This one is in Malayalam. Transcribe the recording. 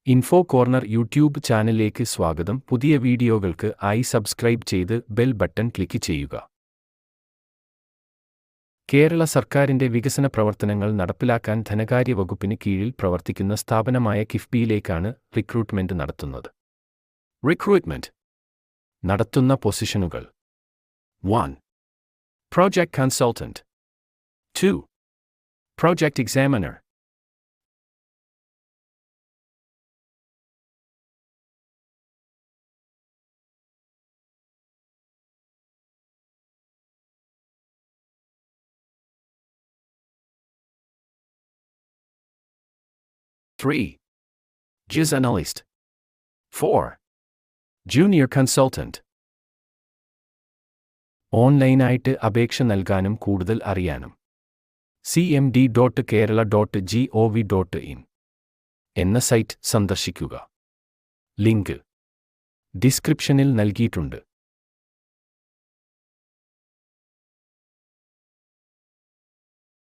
ഇൻഫോ കോർണർ യൂട്യൂബ് ചാനലിലേക്ക് സ്വാഗതം. പുതിയ വീഡിയോകൾക്ക് ആയി സബ്സ്ക്രൈബ് ചെയ്ത് ബെൽ ബട്ടൺ ക്ലിക്ക് ചെയ്യുക. കേരള സർക്കാരിന്റെ വികസന പ്രവർത്തനങ്ങൾ നടപ്പിലാക്കാൻ ധനകാര്യ വകുപ്പിന് കീഴിൽ പ്രവർത്തിക്കുന്ന സ്ഥാപനമായ കിഫ്ബിയിലേക്കാണ് റിക്രൂട്ട്മെന്റ് നടത്തുന്നത്. റിക്രൂട്ട്മെന്റ് നടത്തുന്ന പൊസിഷനുകൾ: 1. Project consultant. 2. Project examiner. 3. GIS analyst. 4. Junior consultant. ഓൺലൈനായിട്ട് അപേക്ഷ നൽകാനും കൂടുതൽ അറിയാനും cmd.kerala.gov.in എന്ന സൈറ്റ് സന്ദർശിക്കുക. ലിങ്ക് ഡിസ്ക്രിപ്ഷനിൽ നൽകിയിട്ടുണ്ട്.